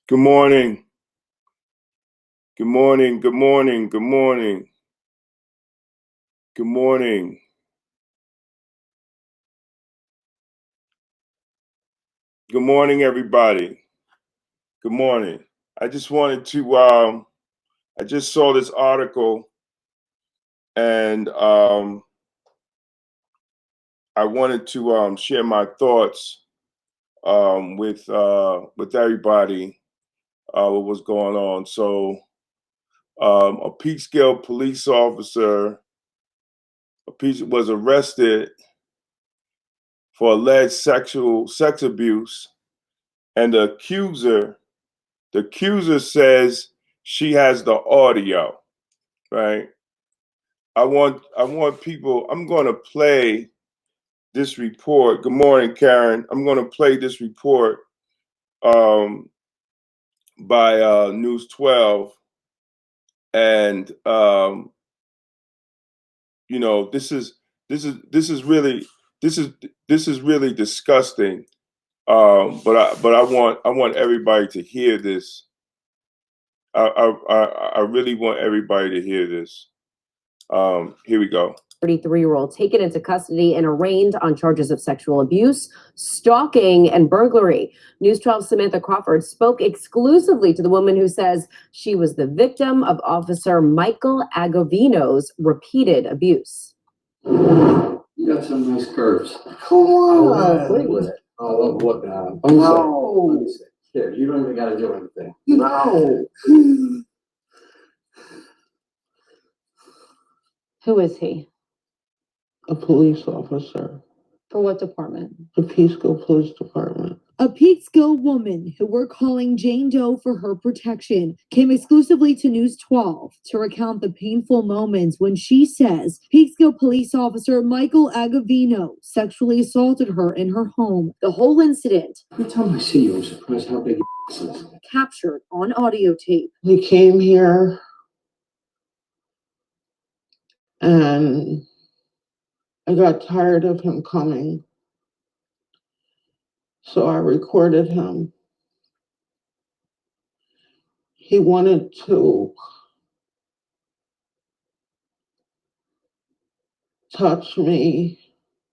Good morning. Good morning. Good morning. Good morning. Good morning. Good morning, everybody. Good morning. I just wanted to, I just saw this article and I wanted to share my thoughts with everybody what was going on. So, a Peekskill police officer was arrested for alleged sex abuse, and the accuser says she has the audio, right? I want people. I'm going to play this report. Good morning, Karen. I'm going to play this report um, by News 12, and this is really this is this is really disgusting. But I want everybody to hear this. I really want everybody to hear this. Here we go. 33-year-old taken into custody and arraigned on charges of sexual abuse, stalking, and burglary. News 12's Samantha Crawford spoke exclusively to the woman who says she was the victim of Officer Michael Agovino's repeated abuse. You got some nice curves. Come on. I'll play with it. I love looking at them. No. Here, you don't even got to do anything. No. Who is he? A police officer. For what department? The Peekskill Police Department. A Peekskill woman who we're calling Jane Doe for her protection came exclusively to News 12 to recount the painful moments when she says Peekskill police officer Michael Agovino sexually assaulted her in her home. The whole incident, Every time I see you, I'm surprised how big your ass is. captured on audio tape. He came here and I got tired of him coming. So I recorded him. He wanted to touch me.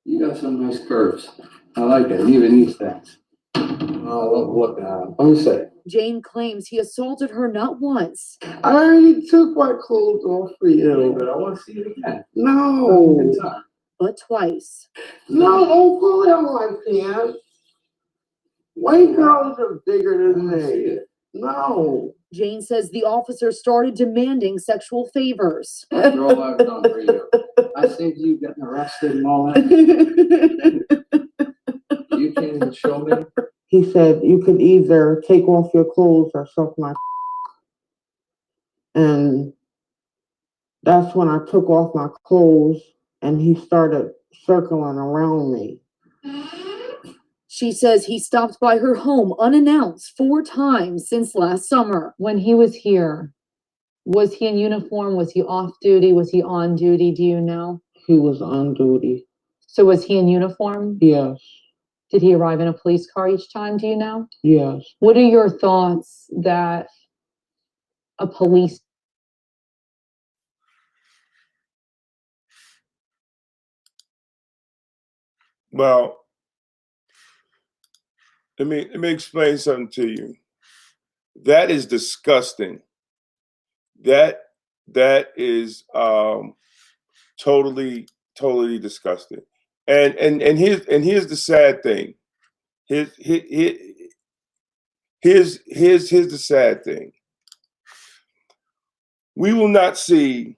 You got some nice curves. I like it. Even these things. I love looking at them. Let me see. Jane claims he assaulted her not once, I already took my clothes off for you. But I want to see it again. No. Good time. but twice. No, don't pull down my pants. White girls are bigger than me. No. Jane says the officer started demanding sexual favors. After all I've done for you, I saved you getting arrested and all that. You can't even show me. He said you could either take off your clothes or suck my. And that's when I took off my clothes and he started circling around me. She says he stopped by her home unannounced 4 times since last summer. When he was here, was he in uniform? Was he off duty? Was he on duty? Do you know? He was on duty. So was he in uniform? Yes. Did he arrive in a police car each time? Do you know? Yes. What are your thoughts that a police Well, let me explain something to you. That is disgusting. That is totally disgusting. And here's the sad thing. Here's the sad thing. We will not see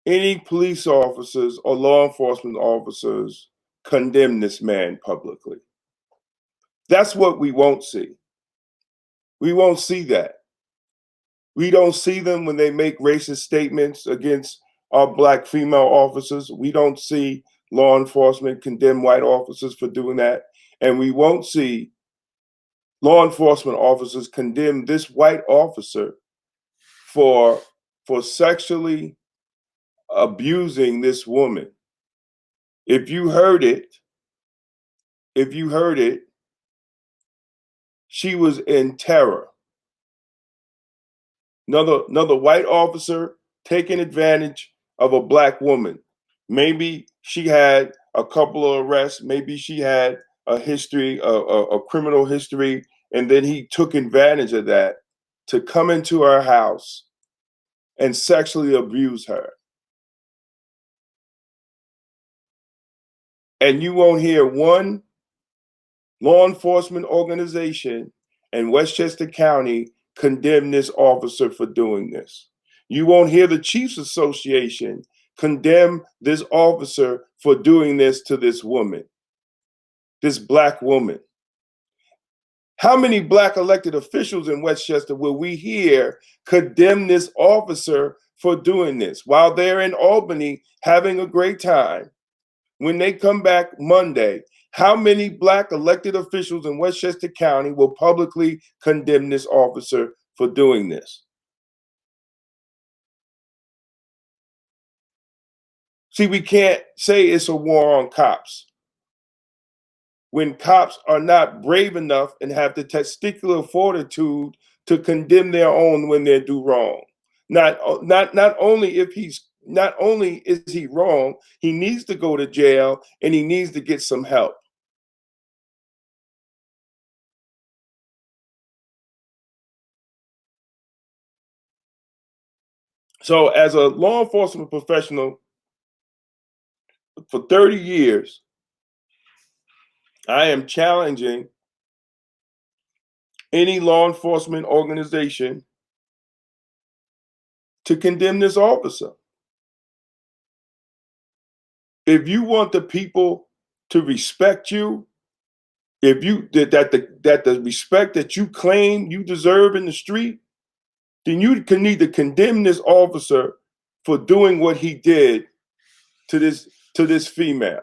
any police officers or law enforcement officers condemn this man publicly. That's what we won't see. We won't see that. We don't see them when they make racist statements against our Black female officers. We don't see law enforcement condemn white officers for doing that. And we won't see law enforcement officers condemn this white officer for sexually abusing this woman. If you heard it, she was in terror. Another white officer taking advantage of a black woman. Maybe she had a couple of arrests. Maybe she had a history, a criminal history, and then he took advantage of that to come into her house and sexually abuse her. And you won't hear one law enforcement organization in Westchester County condemn this officer for doing this. You won't hear the Chiefs Association condemn this officer for doing this to this woman, this black woman. How many black elected officials in Westchester will we hear condemn this officer for doing this while they're in Albany having a great time? When they come back Monday, how many black elected officials in Westchester County will publicly condemn this officer for doing this? See, we can't say it's a war on cops when cops are not brave enough and have the testicular fortitude to condemn their own when they do wrong. Not only is he wrong, he needs to go to jail and he needs to get some help. So as a law enforcement professional for 30 years, I am challenging any law enforcement organization to condemn this officer. If you want the people to respect you, if you that the respect that you claim you deserve in the street, then you can need to condemn this officer for doing what he did to this female.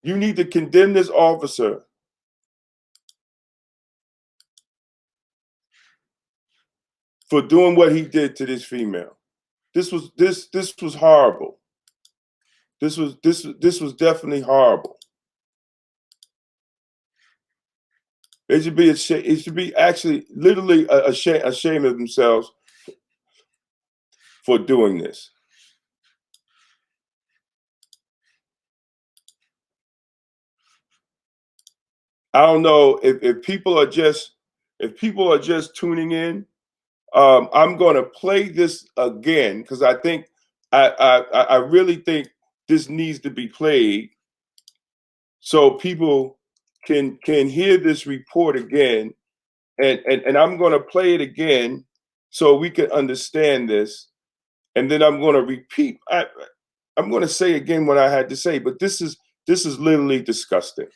You need to condemn this officer for doing what he did to this female. This was horrible. This was definitely horrible. It should be actually literally ashamed of themselves for doing this. I don't know if people are just tuning in. I'm going to play this again because I think I really think this needs to be played so people can hear this report again, and I'm going to play it again so we can understand this, and then I'm going to repeat. I'm going to say again what I had to say, but this is literally disgusting.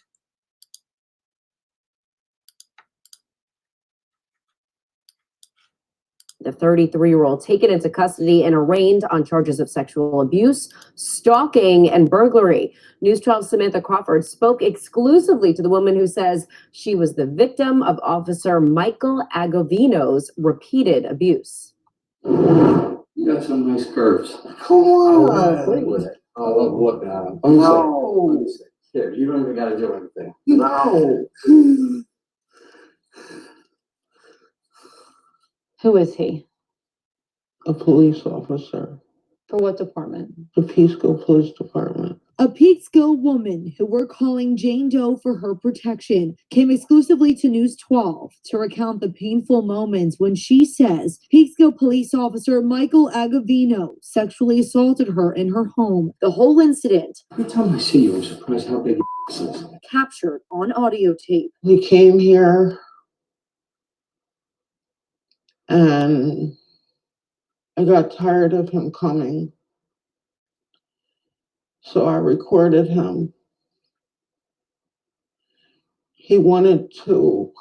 The 33-year-old taken into custody and arraigned on charges of sexual abuse, stalking, and burglary. News 12's Samantha Crawford spoke exclusively to the woman who says she was the victim of Officer Michael Agovino's repeated abuse. You got some nice curves. Come on. Play with it. I love looking at them. No. Here, you don't even got to do anything. No. Who is he? A police officer. For what department? The Peekskill Police Department. A Peekskill woman who we're calling Jane Doe for her protection came exclusively to News 12 to recount the painful moments when she says Peekskill police officer Michael Agovino sexually assaulted her in her home. The whole incident, Every time I see you, I'm surprised how big your ass is. captured on audio tape. He came here and I got tired of him coming. So I recorded him. He wanted to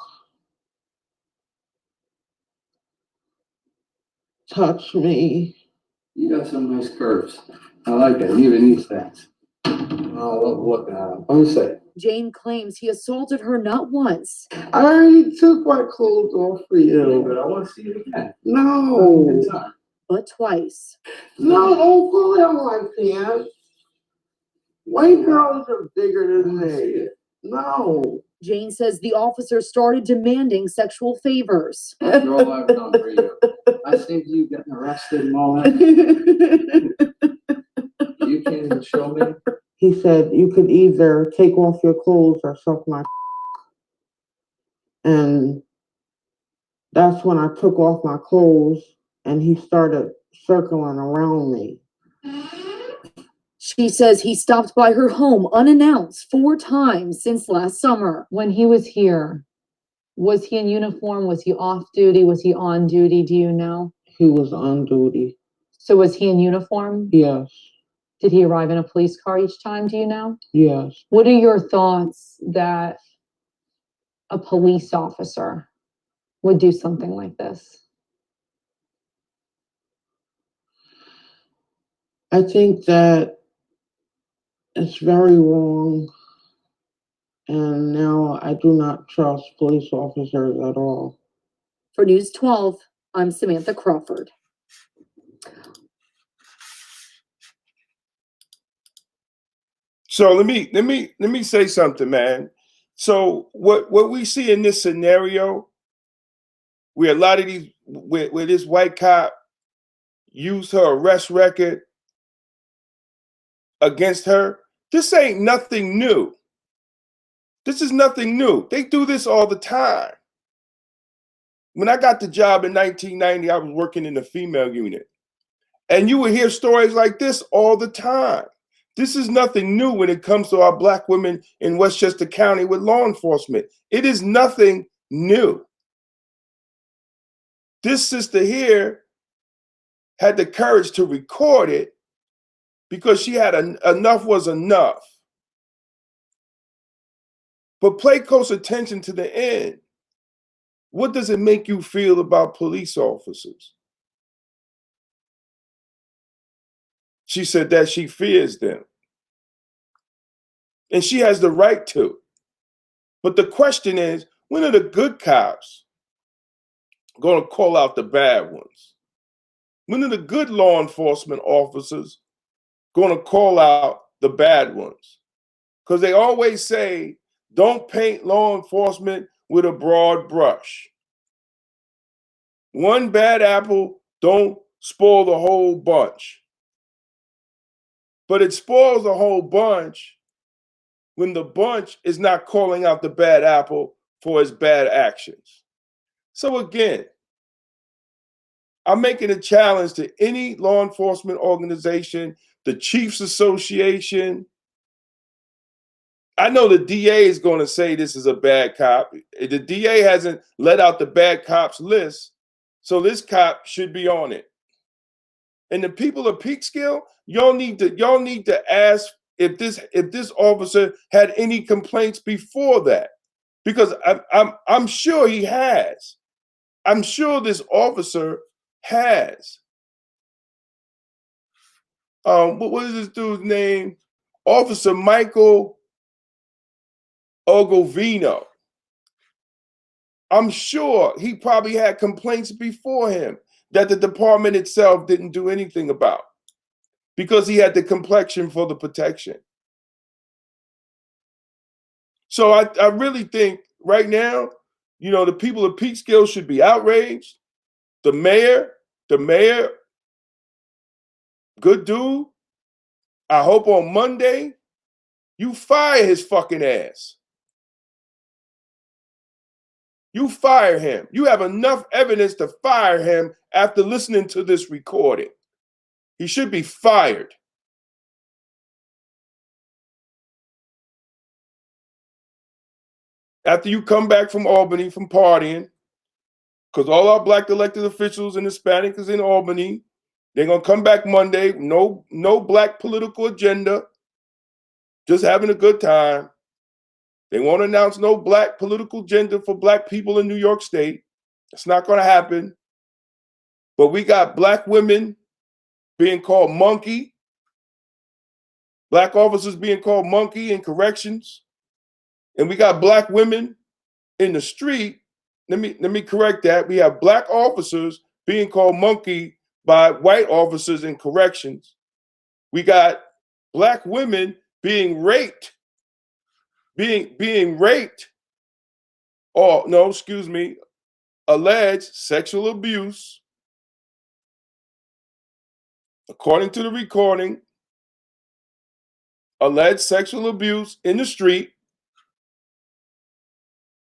touch me. You got some nice curves. I like that. Even these things. I love looking at them. Let me see. Jane claims he assaulted her not once, I already took my clothes off for you. But I want to see it again. No. Good time. but twice. No, don't pull down my pants. White girls are bigger than me. No. Jane says the officer started demanding sexual favors. After all I've done for you, I saved you getting arrested and all that. You can't even show me. He said, you could either take off your clothes or suck my. And that's when I took off my clothes and he started circling around me. She says he stopped by her home unannounced 4 times since last summer. When he was here, was he in uniform? Was he off duty? Was he on duty? Do you know? He was on duty. So was he in uniform? Yes. Did he arrive in a police car each time? Do you know? Yes. What are your thoughts that a police officer would do something like this? I think that it's very wrong. And now I do not trust police officers at all. For News 12, I'm Samantha Crawford. So let me say something, man. So what we see in this scenario, where a lot of these, where this white cop used her arrest record against her, this ain't nothing new. This is nothing new. They do this all the time. When I got the job in 1990, I was working in the female unit. And you would hear stories like this all the time. This is nothing new when it comes to our black women in Westchester County with law enforcement. It is nothing new. This sister here had the courage to record it because she had enough was enough. But pay close attention to the end. What does it make you feel about police officers? She said that she fears them. And she has the right to. But the question is, when are the good cops going to call out the bad ones? When are the good law enforcement officers going to call out the bad ones? Because they always say, don't paint law enforcement with a broad brush. One bad apple don't spoil the whole bunch. But it spoils the whole bunch when the bunch is not calling out the bad apple for its bad actions. So again, I'm making a challenge to any law enforcement organization, the Chiefs Association. I know the DA is going to say this is a bad cop. The DA hasn't let out the bad cops list, so this cop should be on it. And the people of Peekskill, y'all need to ask if this officer had any complaints before that, because I'm sure he has. I'm sure this officer has. What is this dude's name? Officer Michael Agovino. I'm sure he probably had complaints before him that the department itself didn't do anything about because he had the complexion for the protection. So I really think right now, the people of Peekskill should be outraged. The mayor, good dude. I hope on Monday you fire his fucking ass. You fire him. You have enough evidence to fire him after listening to this recording. He should be fired. After you come back from Albany from partying, because all our black elected officials and Hispanic is in Albany, they're going to come back Monday, no black political agenda, just having a good time. They won't announce no black political agenda for black people in New York State. It's not going to happen. But we got black women being called monkey, black officers being called monkey in corrections, and we got black women in the street. Let me correct that. We have black officers being called monkey by white officers in corrections. We got black women being raped, being raped or no, excuse me, alleged sexual abuse, according to the recording, alleged sexual abuse in the street,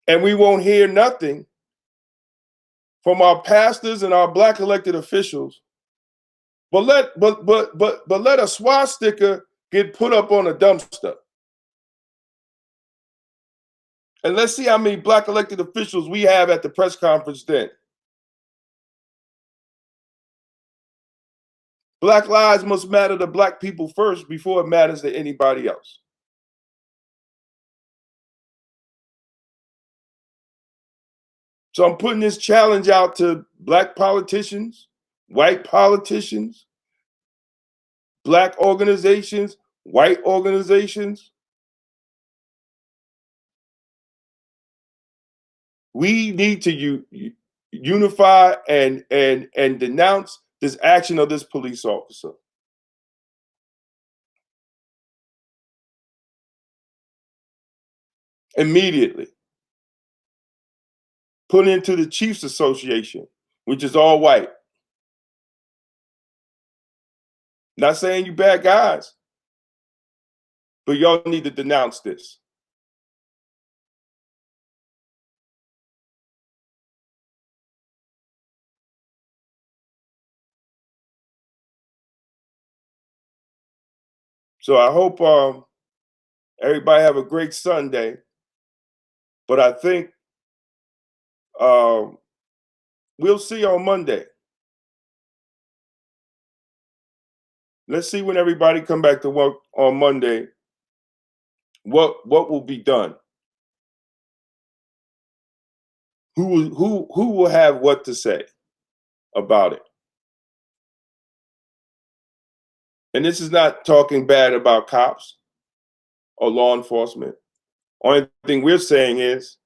and we won't hear nothing from our pastors and our Black elected officials. But let a swastika get put up on a dumpster. And let's see how many Black elected officials we have at the press conference then. Black lives must matter to Black people first before it matters to anybody else. So I'm putting this challenge out to Black politicians, white politicians, Black organizations, white organizations. We need to unify and denounce this action of this police officer. Immediately. Put it into the Chiefs Association, which is all white. Not saying you bad guys, but y'all need to denounce this. So I hope everybody have a great Sunday. But I think we'll see on Monday. Let's see when everybody come back to work on Monday. What will be done? Who will have what to say about it? And this is not talking bad about cops or law enforcement. Only thing we're saying is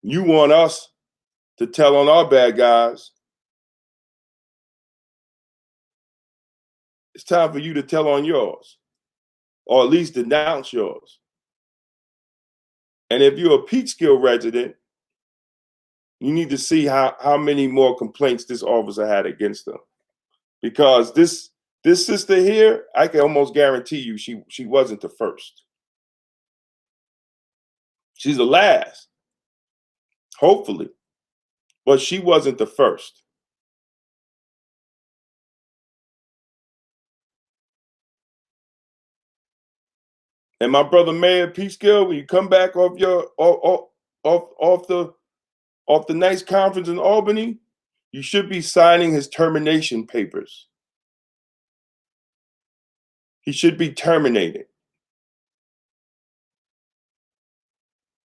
you want us to tell on our bad guys. It's time for you to tell on yours, or at least denounce yours. And if you're a Peekskill resident, you need to see how many more complaints this officer had against them. Because this sister here, I can almost guarantee you she wasn't the first. She's the last, hopefully, but she wasn't the first. And my brother Mayor Peekskill, when you come back off the nice conference in Albany, you should be signing his termination papers. He should be terminated.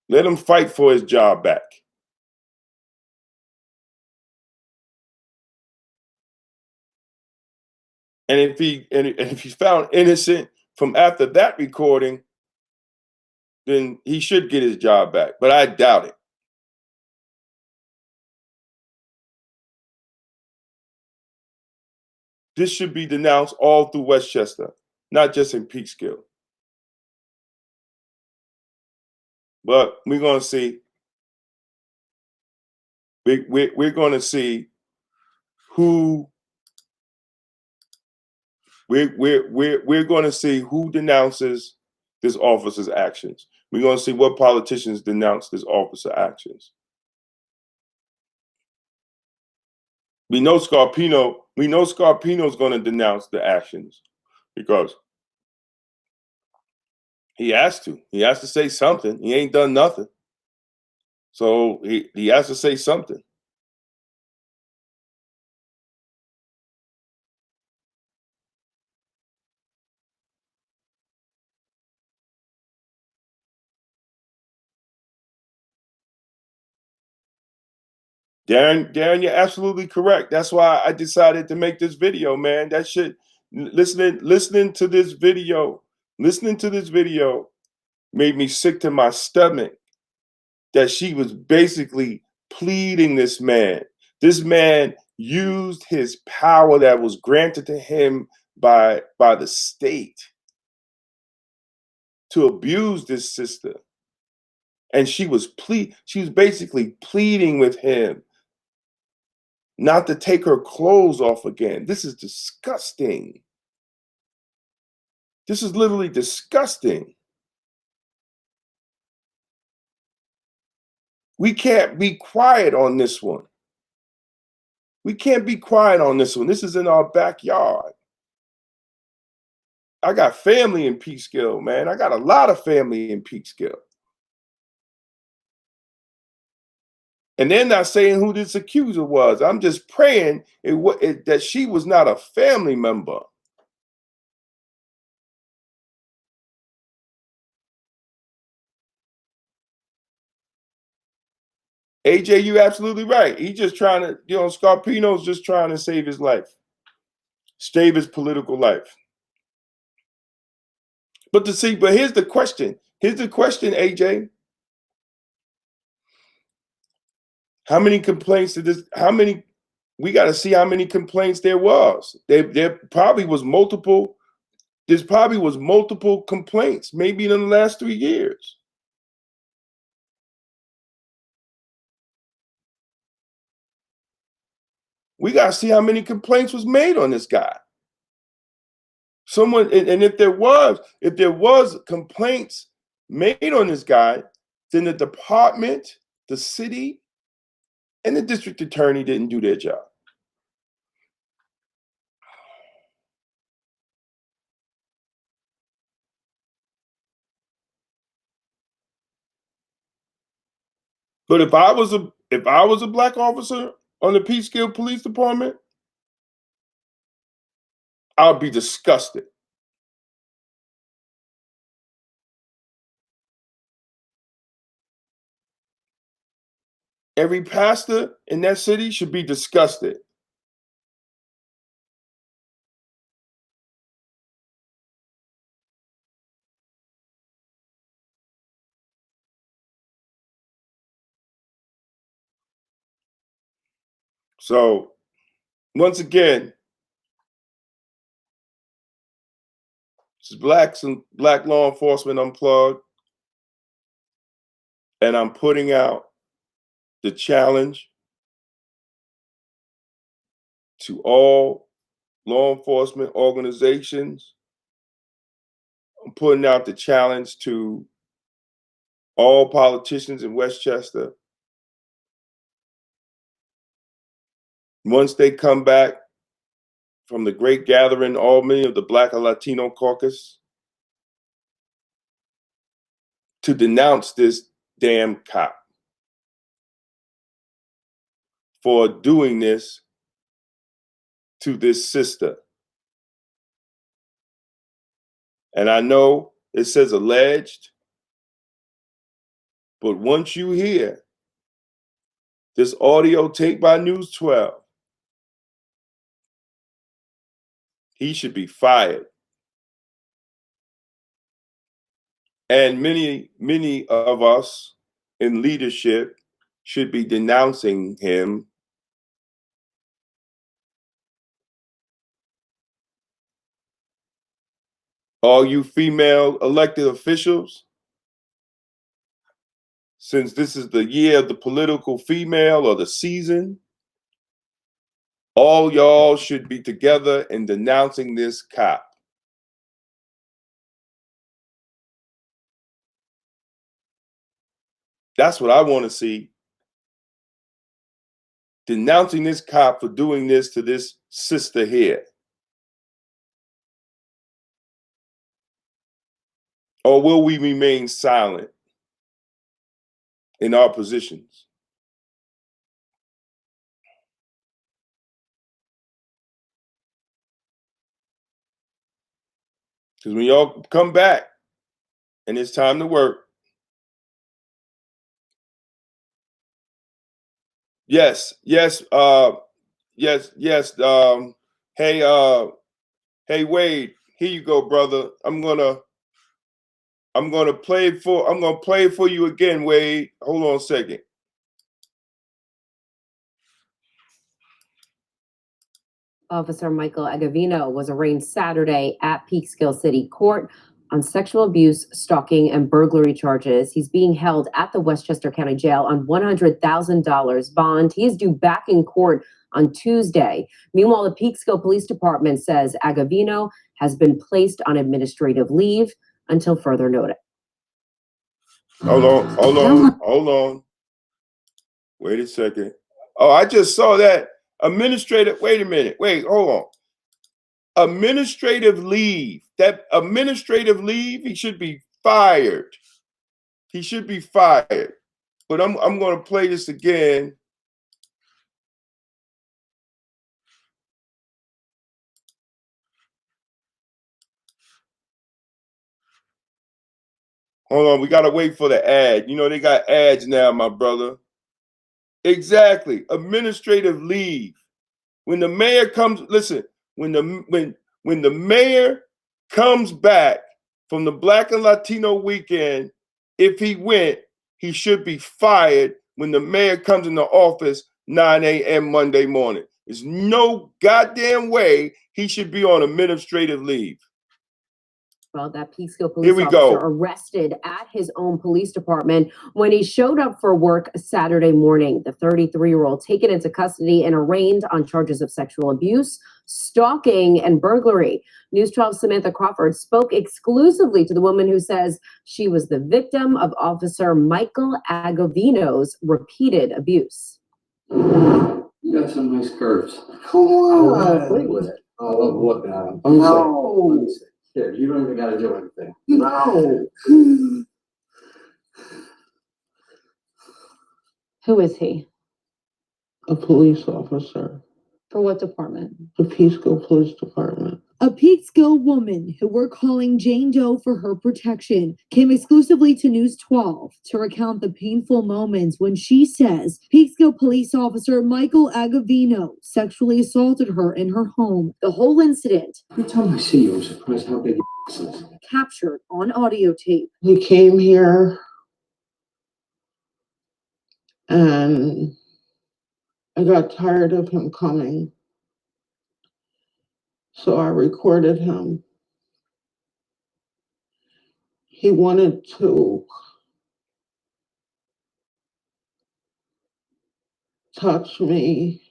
Let him fight for his job back. And if he's found innocent from after that recording, then he should get his job back. But I doubt it. This should be denounced all through Westchester, not just in Peekskill. But we're going to see. We're going to see who. We're going to see who denounces this officer's actions. We're going to see what politicians denounce this officer's actions. We know Scarpino. We know Scarpino's going to denounce the actions because he has to. He has to say something. He ain't done nothing. So he has to say something. Darren, you're absolutely correct. That's why I decided to make this video, man. That shit, listening to this video made me sick to my stomach that she was basically pleading this man. This man used his power that was granted to him by the state to abuse this sister And she was basically pleading with him not to take her clothes off again. This is disgusting. This is literally disgusting. We can't be quiet on this one. We can't be quiet on this one. This is in our backyard. I got family in Peekskill, man. I got a lot of family in Peekskill. And they're not saying who this accuser was. I'm just praying that she was not a family member. AJ, you're absolutely right. He's just trying to, Scarpino's just trying to save his life, save his political life. But here's the question. Here's the question, AJ. How many complaints we got to see how many complaints there was. There probably was multiple complaints, maybe in the last 3 years. We got to see how many complaints was made on this guy. And if there was complaints made on this guy, then the department, the city, and the district attorney didn't do their job. But if I was a black officer on the Peekskill Police Department, I would be disgusted. Every pastor in that city should be disgusted. So, once again, this is Black Law Enforcement Unplugged, and I'm putting out the challenge to all law enforcement organizations. I'm putting out the challenge to all politicians in Westchester. Once they come back from the great gathering in Albany of the Black and Latino caucus, to denounce this damn cop for doing this to this sister. And I know it says alleged, but once you hear this audio tape by News 12, he should be fired. And many of us in leadership should be denouncing him. All you female elected officials, since this is the year of the political female or the season, all y'all should be together in denouncing this cop. That's what I want to see. Denouncing this cop for doing this to this sister here. Or will we remain silent in our positions? Because when y'all come back and it's time to work, yes. Hey Wade, here you go, brother. I'm gonna play it for you again, Wade. Hold on a second. Officer Michael Agovino was arraigned Saturday at Peekskill City Court on sexual abuse, stalking, and burglary charges. He's being held at the Westchester County Jail on $100,000 bond. He is due back in court on Tuesday. Meanwhile, the Peekskill Police Department says Agovino has been placed on administrative leave until further notice. Hold on. Wait a second. Oh, I just saw that. Administrative, wait a minute. Wait, hold on. Administrative leave. That administrative leave, he should be fired. He should be fired. But I'm going to play this again. Hold on, we got to wait for the ad. You know, they got ads now, my brother. Exactly. Administrative leave. When the mayor comes, listen, when the mayor comes back from the Black and Latino weekend, if he went, he should be fired when the mayor comes into office 9 a.m. Monday morning. There's no goddamn way he should be on administrative leave. Well, that Peekskill police officer arrested at his own police department when he showed up for work Saturday morning. The 33-year-old taken into custody and arraigned on charges of sexual abuse, stalking, and burglary. News 12's Samantha Crawford spoke exclusively to the woman who says she was the victim of Officer Michael Agovino's repeated abuse. You got some nice curves. Come on. I wanna play with it. I love looking at them. No. Here, you don't even got to do anything. No. Who is he? A police officer. For what department? The Peekskill Police Department. A Peekskill woman who we're calling Jane Doe for her protection came exclusively to News 12 to recount the painful moments when she says Peekskill police officer Michael Agovino sexually assaulted her in her home. The whole incident, Every time I see you, I'm surprised how big your ass is. captured on audio tape. He came here and I got tired of him coming. So I recorded him. He wanted to touch me.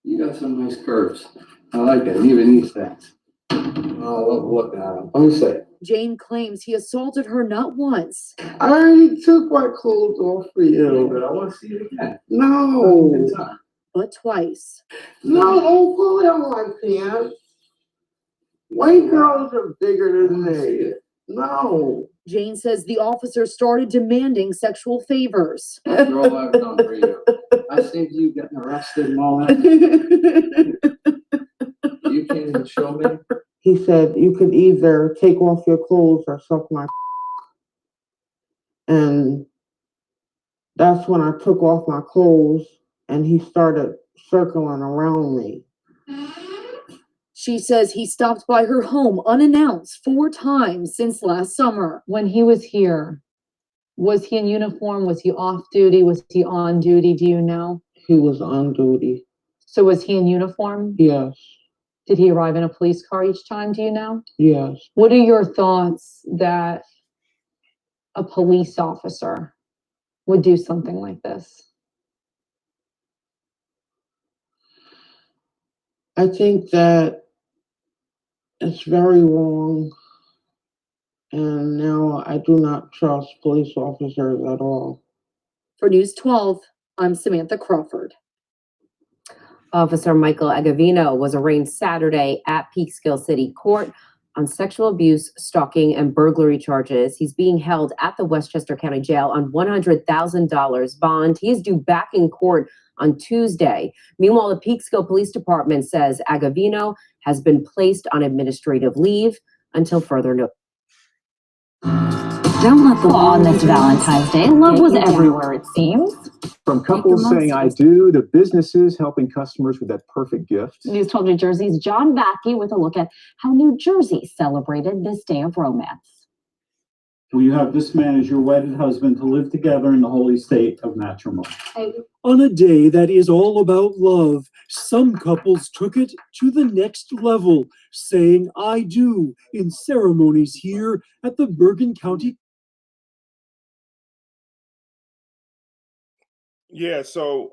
You got some nice curves. I like that. Even these things. I love looking at them. Let me see. Jane claims he assaulted her not once, I already took my clothes off for you. But I want to see it again. No. Good time. but twice. No, don't pull down my pants. White girls are bigger than me. No. Jane says the officer started demanding sexual favors. After all I've done for you, I saved you getting arrested and all that. You can't even show me. He said you could either take off your clothes or suck my. And that's when I took off my clothes and he started circling around me. She says he stopped by her home unannounced 4 times since last summer. When he was here, was he in uniform? Was he off duty? Was he on duty? Do you know? He was on duty. So was he in uniform? Yes. Did he arrive in a police car each time? Do you know? Yes. What are your thoughts that a police officer would do something like this? I think that it's very wrong. And now I do not trust police officers at all. For News 12, I'm Samantha Crawford. Officer Michael Agovino was arraigned Saturday at Peekskill City Court on sexual abuse, stalking, and burglary charges. He's being held at the Westchester County Jail on $100,000 bond. He is due back in court on Tuesday. Meanwhile, the Peekskill Police Department says Agovino has been placed on administrative leave until further notice. Don't let the on this Valentine's Day. Love was everywhere, it seems. From couples saying I do to businesses helping customers with that perfect gift. News 12 New Jersey's John Backey with a look at how New Jersey celebrated this day of romance. will you have this man as your wedded husband to live together in the holy state of matrimony? On a day that is all about love, some couples took it to the next level, saying "I do" in ceremonies here at the Bergen County. Yeah, so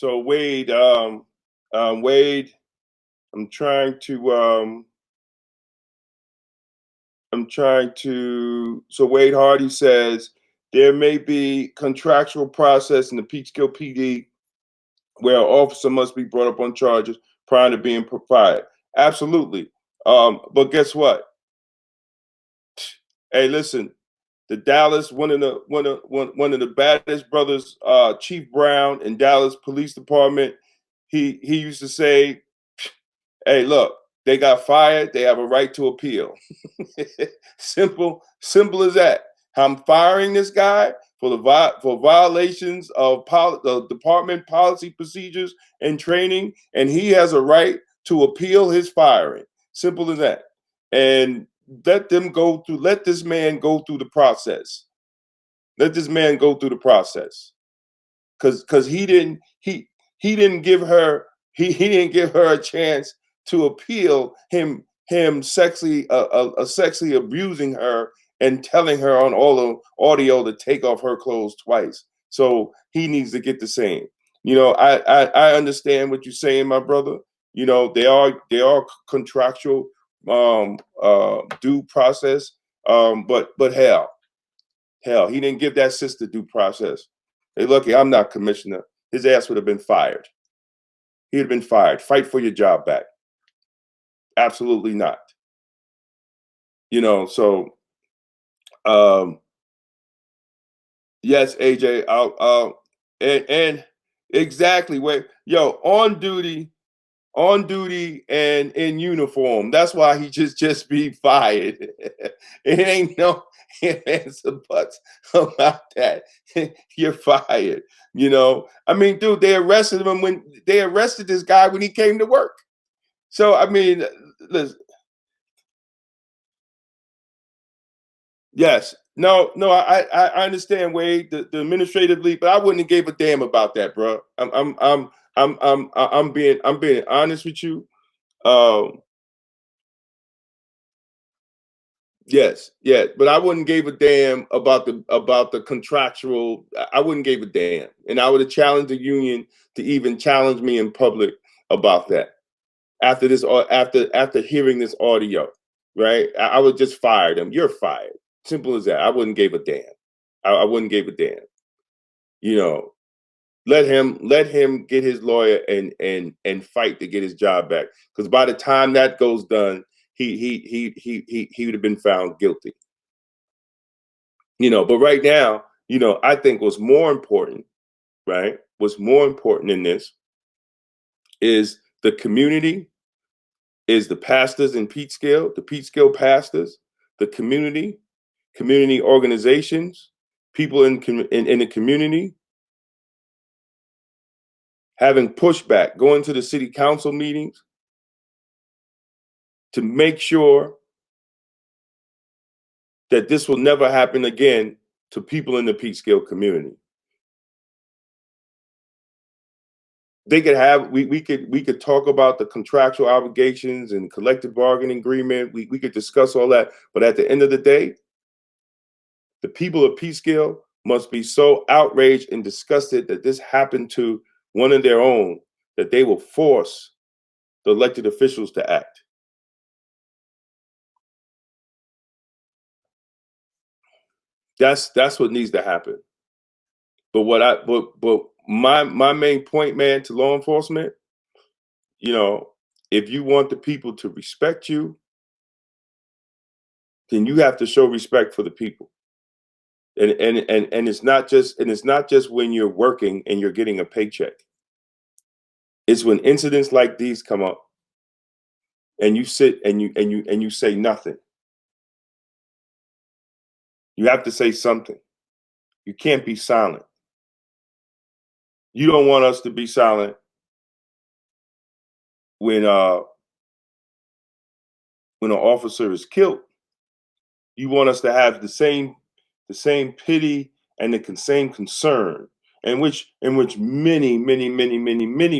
Wade, Wade, I'm trying to so Wade Hardy says there may be contractual process in the Peekskill PD where an officer must be brought up on charges prior to being fired. Absolutely. But guess what? Hey, listen, the Dallas, one of the baddest brothers, Chief Brown in Dallas Police Department, he used to say, hey, look, they got fired, they have a right to appeal. Simple as that. I'm firing this guy for violations of department policy, procedures, and training, and he has a right to appeal his firing. Simple as that. And let this man go through the process. Let this man go through the process. Because he didn't give her a chance to appeal him sexually abusing her and telling her on all the audio to take off her clothes twice. So he needs to get the same. You know, I understand what you're saying, my brother. You know, they are contractual due process. But hell, he didn't give that sister due process. Hey, lucky I'm not commissioner. His ass would have been fired. He'd have been fired. Fight for your job back. Absolutely not. You know, so yes, AJ, and exactly on duty and in uniform. That's why he just be fired. It ain't no ifs and buts about that. You're fired. You know, I mean, dude, they arrested this guy when he came to work. So I mean, listen. Yes. No, I understand, Wade, the administrative leave, but I wouldn't have gave a damn about that, bro. I'm being honest with you. Yes, yeah, but I wouldn't give a damn about the contractual. I wouldn't give a damn, and I would have challenged the union to even challenge me in public about that after this or after hearing this audio, right? I would just fire them. You're fired. Simple as that. I wouldn't give a damn. I wouldn't give a damn. You know, let him get his lawyer and fight to get his job back. Because by the time that goes done, he would have been found guilty. You know, but right now, you know, I think what's more important, right? What's more important in this is the community, is the pastors in Peekskill, the Peekskill pastors, the community organizations, people in the community having pushback, going to the city council meetings to make sure that this will never happen again to people in the Peekskill community. They could have we could talk about the contractual obligations and collective bargaining agreement. We could discuss all that, but at the end of the day, the people of Peekskill must be so outraged and disgusted that this happened to one of their own that they will force the elected officials to act. That's what needs to happen. But my main point, man, to law enforcement, you know, if you want the people to respect you, then you have to show respect for the people. And it's not just when you're working and you're getting a paycheck. It's when incidents like these come up and you sit and you say nothing. You have to say something. You can't be silent. You don't want us to be silent when an officer is killed. You want us to have the same pity and the same concern, in which many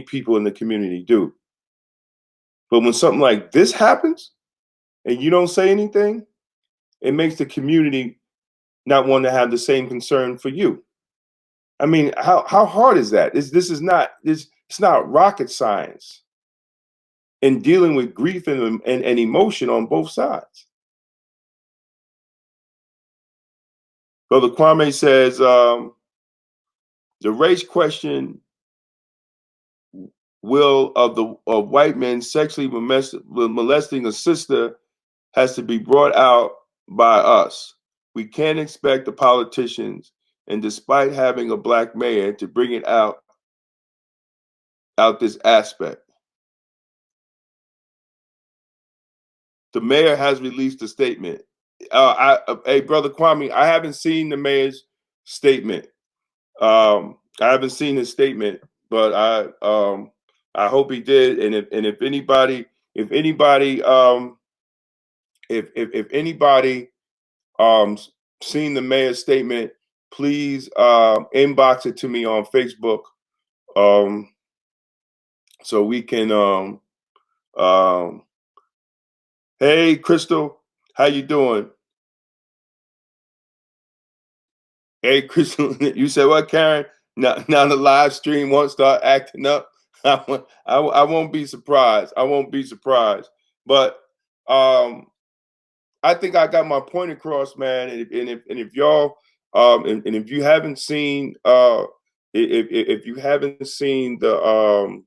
people in the community do. But when something like this happens and you don't say anything, it makes the community not want to have the same concern for you. I mean, how hard is that? It's not rocket science in dealing with grief and emotion on both sides. Brother Kwame says the race question of white men sexually molesting a sister has to be brought out by us. We can't expect the politicians, and despite having a black mayor, to bring it out this aspect. The mayor has released a statement. Hey, Brother Kwame, I haven't seen the mayor's statement. I haven't seen his statement, but I hope he did. And if anybody seen the mayor's statement, please inbox it to me on Facebook, so we can. Hey, Crystal, how you doing? Hey, Crystal, you said what, Karen? Now the live stream won't start acting up. I won't be surprised. I won't be surprised. But I think I got my point across, man. And if y'all and if you haven't seen if you haven't seen the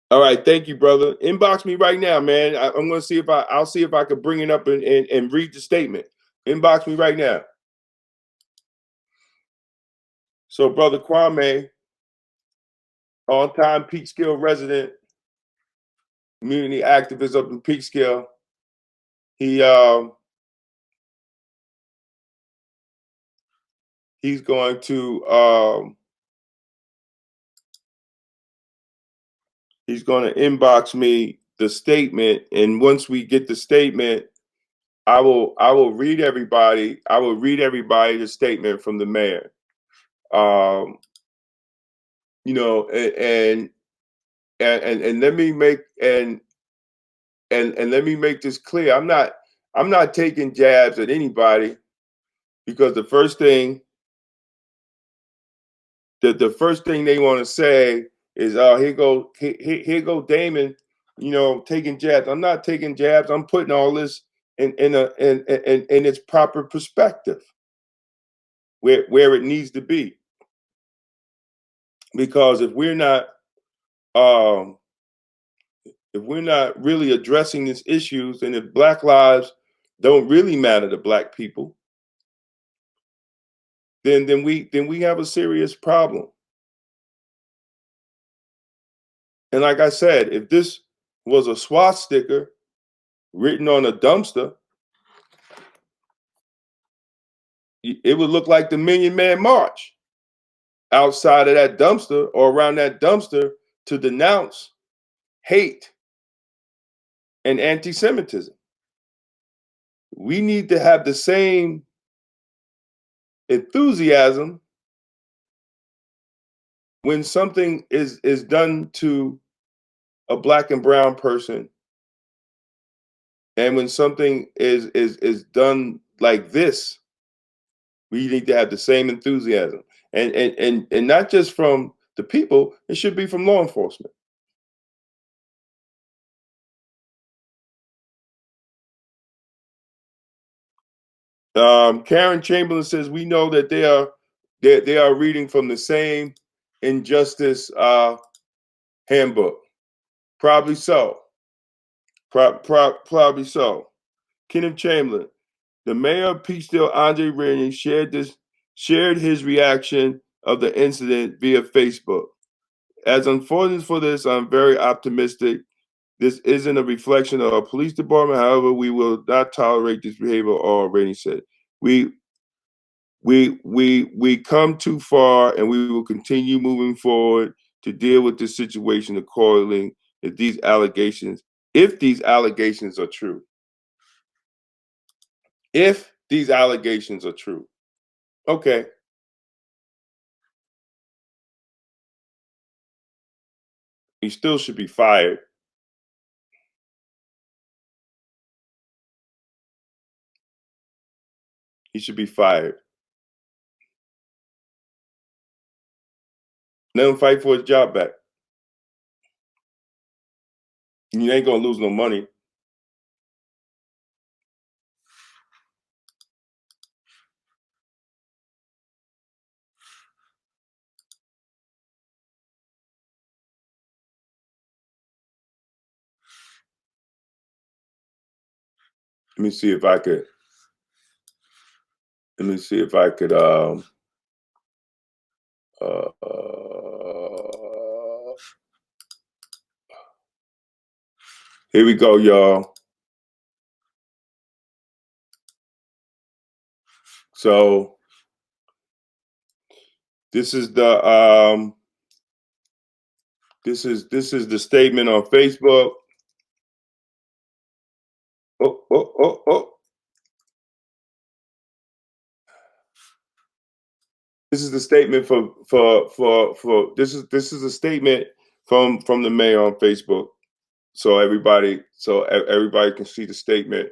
all right, thank you, brother. Inbox me right now, man. I'm gonna see if I'll see if I can bring it up and read the statement. Inbox me right now. So, Brother Kwame, on-time Peekskill resident, community activist up in Peekskill, he's going to inbox me the statement, and once we get the statement, I will read everybody the statement from the mayor. You know, and let me make and let me make this clear. I'm not taking jabs at anybody, because the first thing they want to say is, "Oh, here go Damon," you know, taking jabs. I'm not taking jabs. I'm putting all this in its proper perspective, where it needs to be. Because if we're not really addressing these issues, and if Black lives don't really matter to Black people, then we have a serious problem. And like I said, if this was a swastika written on a dumpster, it would look like the Million Man March outside of that dumpster or around that dumpster to denounce hate and anti-Semitism. We need to have the same enthusiasm when something is done to a Black and brown person, and when something is done like this. We need to have the same enthusiasm, and not just from the people. It should be from law enforcement. Karen Chamberlain says we know that they are reading from the same injustice handbook. Probably so. Probably so. Kenneth Chamberlain, the mayor of Peekskill, Andre Rainey, shared his reaction of the incident via Facebook. As unfortunate for this, I'm very optimistic. This isn't a reflection of our police department. However, we will not tolerate this behavior. Rainey said, we come too far, and we will continue moving forward to deal with this situation accordingly if these allegations if these allegations are true, okay. He still should be fired. He should be fired. Let him fight for his job back. You ain't gonna lose no money. Let me see if I could. Let me see if I could. Here we go, y'all. So this is the this is the statement on Facebook. Oh. This is the statement for this is a statement from the mayor on Facebook. So everybody can see the statement.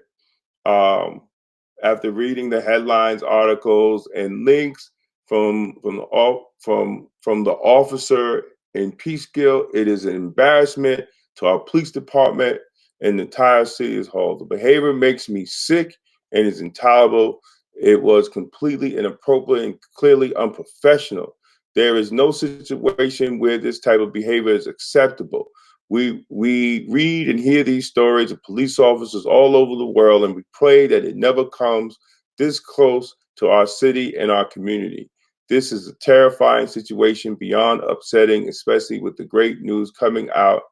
After reading the headlines, articles, and links from the officer in Peekskill, it is an embarrassment to our police department and the entire city as a whole. The behavior makes me sick and is intolerable. It was completely inappropriate and clearly unprofessional. There is no situation where this type of behavior is acceptable. We read and hear these stories of police officers all over the world, and we pray that it never comes this close to our city and our community. This is a terrifying situation beyond upsetting, especially with the great news coming out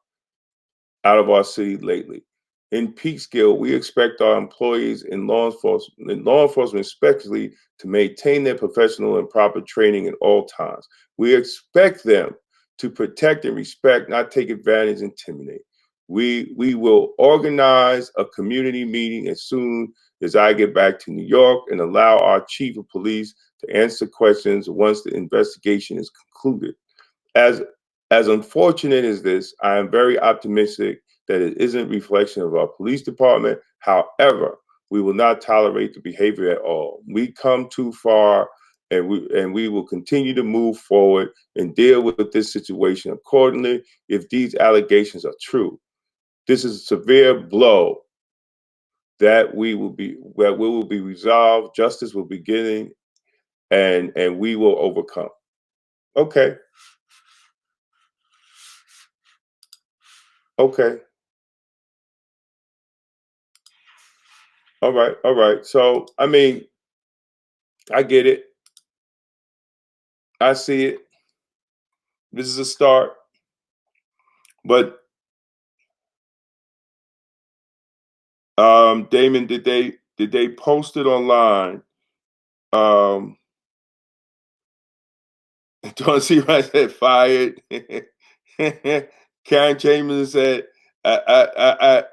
of our city lately. In Peekskill, we expect our employees in law enforcement especially, to maintain their professional and proper training at all times. We expect them to protect and respect, not take advantage, intimidate. We will organize a community meeting as soon as I get back to New York and allow our chief of police to answer questions once the investigation is concluded. As unfortunate as this, I am very optimistic that it isn't a reflection of our police department. However, we will not tolerate the behavior at all. We come too far, and we will continue to move forward and deal with this situation accordingly if these allegations are true. This is a severe blow that will be resolved, justice will be getting, and we will overcome. Okay. Okay. All right. So, I mean, I get it. I see it. This is a start. But Damon, did they post it online? Don't see why I said fired. Karen Chamberlain said, I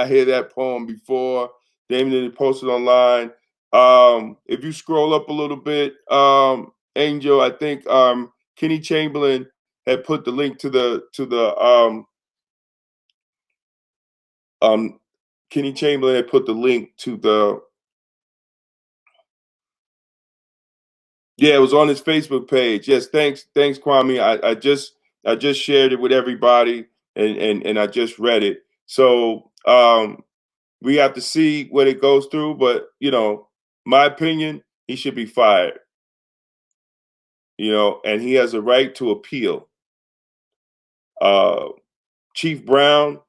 hear that poem before. Damon, did it post it online? If you scroll up a little bit, Angel, I think Kenny Chamberlain had put the link to the Kenny Chamberlain had put the link to the it was on his Facebook page. Yes, thanks, Kwame. I just shared it with everybody and I just read it. So we have to see what it goes through, but my opinion, he should be fired. And he has a right to appeal. Chief Brown,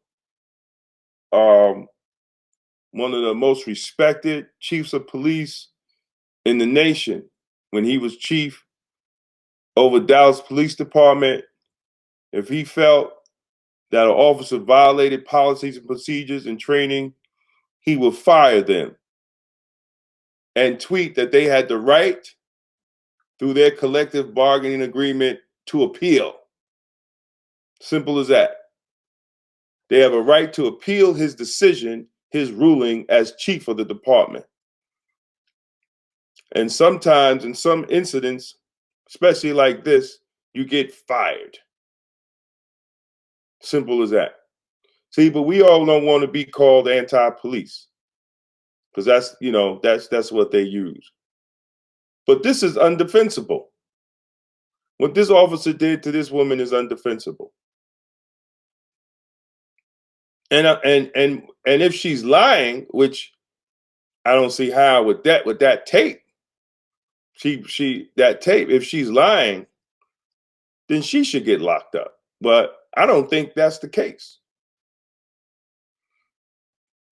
one of the most respected chiefs of police in the nation, when he was chief over Dallas Police Department, if he felt that an officer violated policies and procedures and training, he would fire them and tweet that they had the right through their collective bargaining agreement to appeal. Simple as that. They have a right to appeal his decision, his ruling as chief of the department. And sometimes in some incidents, especially like this, you get fired. Simple as that. See, but we all don't want to be called anti-police because that's, you know, that's what they use. But this is undefensible. What this officer did to this woman is undefensible. And if she's lying, which I don't see how with that tape, that tape, if she's lying, then she should get locked up. But I don't think that's the case.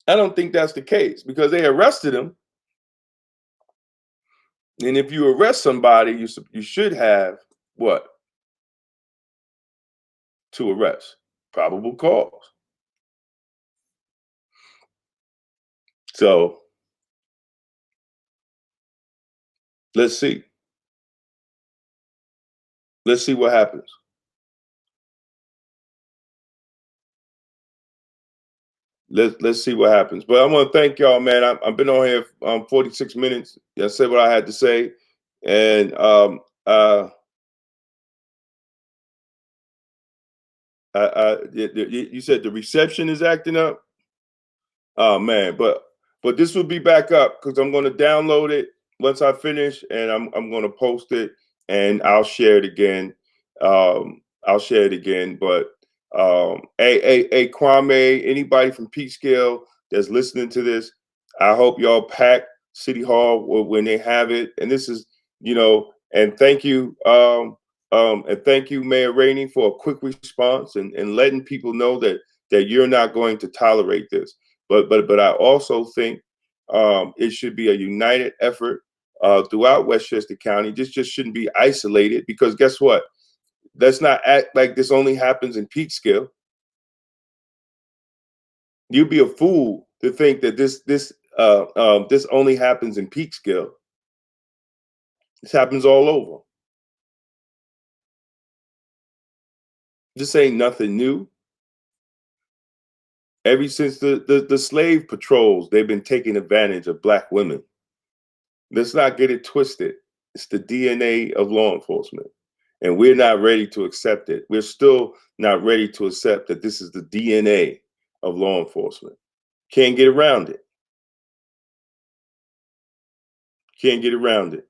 I don't think that's the case because they arrested him. And if you arrest somebody, you should have what? To arrest. Probable cause. So let's see. Let's see what happens. Let's see what happens. But I want to thank y'all, man. I've been on here 46 minutes. I said what I had to say. And you said the reception is acting up. Oh man, but this will be back up because I'm going to download it once I finish, and I'm going to post it, and I'll share it again. I'll share it again. But hey, Kwame, anybody from Peekskill that's listening to this, I hope y'all pack City Hall when they have it. And this is, you know, and thank you, and thank you, Mayor Rainey, for a quick response and letting people know that you're not going to tolerate this. But I also think it should be a united effort throughout Westchester County. This just shouldn't be isolated because guess what? Let's not act like this only happens in Peekskill. You'd be a fool to think that this only happens in Peekskill. This happens all over. This ain't nothing new. Ever since the slave patrols, they've been taking advantage of Black women. Let's not get it twisted. It's the DNA of law enforcement. And we're not ready to accept it. We're still not ready to accept that this is the DNA of law enforcement. Can't get around it. Can't get around it.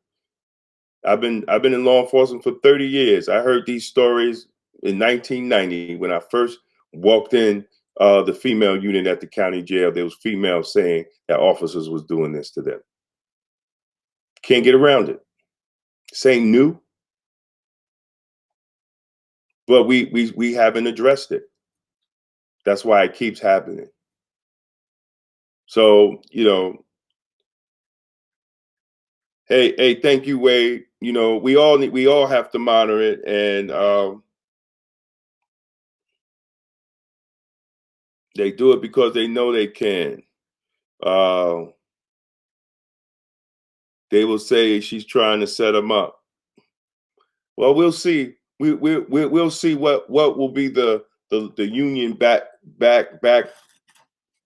I've been in law enforcement for 30 years. I heard these stories in 1990 when I first walked in the female unit at the county jail. There was females saying that officers was doing this to them. Can't get around it. This ain't new. But we haven't addressed it. That's why it keeps happening. So, you know, hey, thank you, Wade. You know, we all have to monitor it, and they do it because they know they can. They will say she's trying to set them up. Well, we'll see. We'll see what will be the union back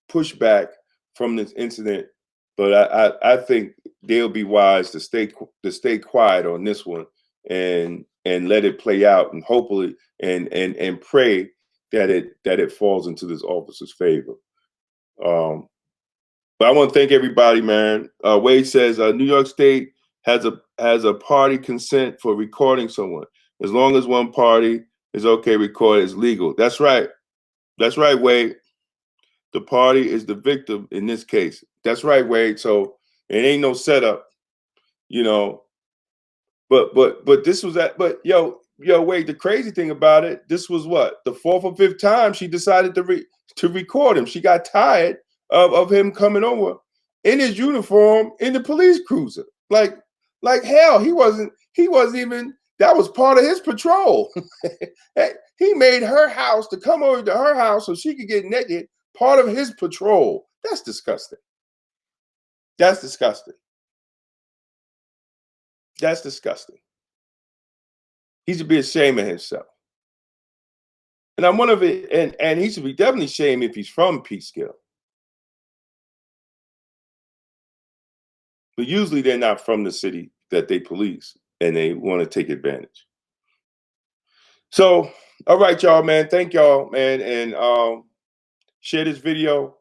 pushback from this incident. But I think they'll be wise to stay quiet on this one and let it play out, and hopefully and pray that it falls into this officer's favor. But I want to thank everybody, man. Wade says New York State has a party consent for recording someone. As long as one party is okay, record is legal. That's right. That's right, Wade. The party is the victim in this case. That's right, Wade. So it ain't no setup, you know. But this was that. But yo, Wade. The crazy thing about it, this was what, the 4th or 5th time she decided to record him. She got tired of him coming over in his uniform in the police cruiser. Like hell, he wasn't even. That was part of his patrol. He made her house to come over to her house so she could get naked. Part of his patrol. That's disgusting. That's disgusting. That's disgusting. He should be ashamed of himself. And I'm one of it, and he should be definitely shamed if he's from Peekskill. But usually they're not from the city that they police, and they want to take advantage. So, all right, y'all, man. Thank y'all, man, and share this video.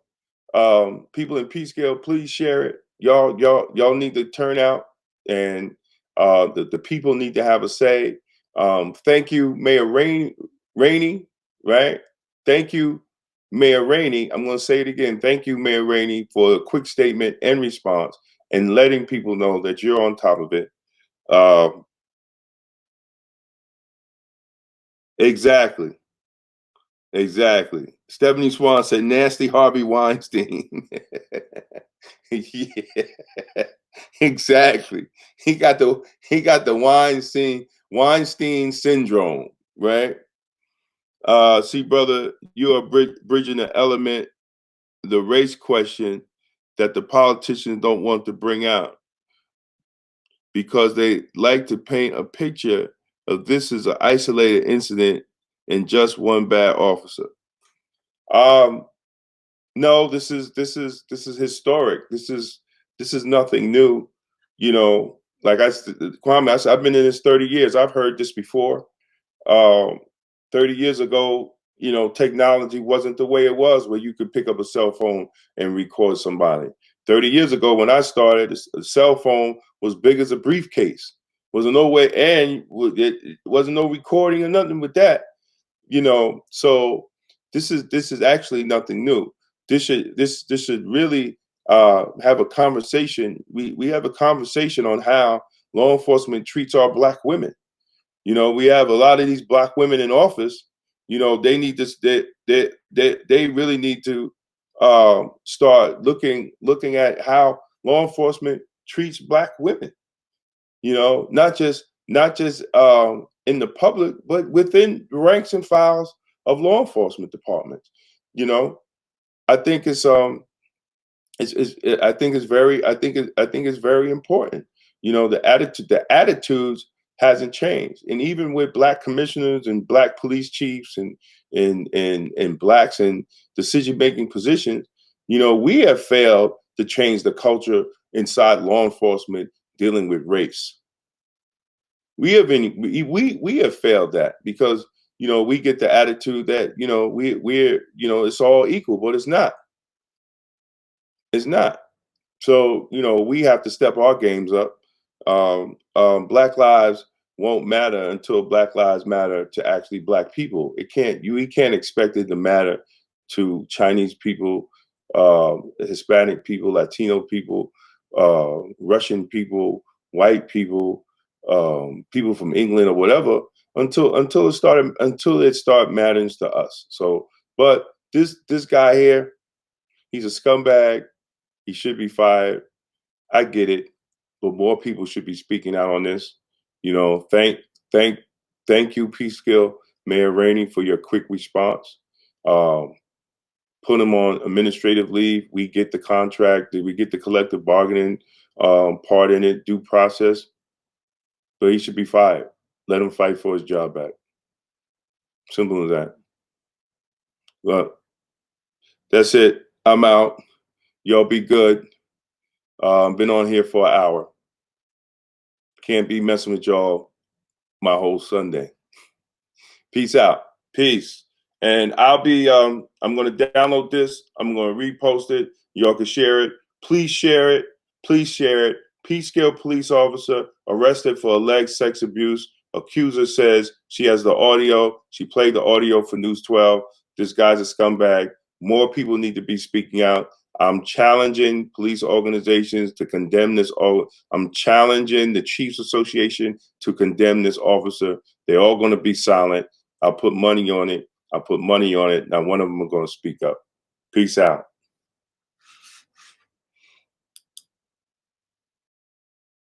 People in Peekskill, please share it. Y'all need to turn out, and the people need to have a say. Thank you, Mayor Rainey, right? Thank you, Mayor Rainey. I'm going to say it again. Thank you, Mayor Rainey, for a quick statement and response and letting people know that you're on top of it. Exactly. Exactly. Stephanie Swan said, "Nasty Harvey Weinstein." Yeah, exactly. He got the Weinstein syndrome, right? See, brother, you are bridging the element, the race question that the politicians don't want to bring out because they like to paint a picture of this as an isolated incident and just one bad officer. No, this is historic. This is nothing new. You know, like Kwame, I've been in this 30 years. I've heard this before. 30 years ago, you know, technology wasn't the way it was, where you could pick up a cell phone and record somebody. 30 years ago, when I started, a cell phone was big as a briefcase. Wasn't no way, and it wasn't no recording or nothing with that. You know, so this is actually nothing new. This should really have a conversation. We have a conversation on how law enforcement treats our Black women. You know, we have a lot of these Black women in office. You know, they need this. They really need to start looking at how law enforcement treats Black women. You know, not just in the public, but within the ranks and files of law enforcement departments. You know, I think I think it's very important. You know, the attitudes hasn't changed, and even with Black commissioners and Black police chiefs and Blacks in decision making positions, you know, we have failed to change the culture inside law enforcement dealing with race. We have failed that because, you know, we get the attitude that, you know, we're you know, it's all equal, but it's not. It's not. So, you know, we have to step our games up. Black lives won't matter until Black lives matter to actually Black people. We can't expect it to matter to Chinese people, Hispanic people, Latino people, Russian people, white people, people from England or whatever until it start mattering to us. So, but this guy here, he's a scumbag. He should be fired. I get it, but more people should be speaking out on this. You know, thank you, Peekskill, Mayor Rainey, for your quick response. Put him on administrative leave. We get the contract. We get the collective bargaining part in it, due process. But he should be fired. Let him fight for his job back. Simple as that. Well, that's it. I'm out. Y'all be good. Been on here for an hour. Can't be messing with y'all my whole Sunday. Peace out. Peace. And I'll be I'm going to download this. I'm going to repost it. Y'all can share it. Please share it. Please share it. Peekskill police officer arrested for alleged sex abuse. Accuser says she has the audio. She played the audio for News 12. This guy's a scumbag. More people need to be speaking out. I'm challenging police organizations to condemn this. I'm challenging the Chiefs Association to condemn this officer. They're all going to be silent. I'll put money on it. Now one of them are going to speak up. Peace out.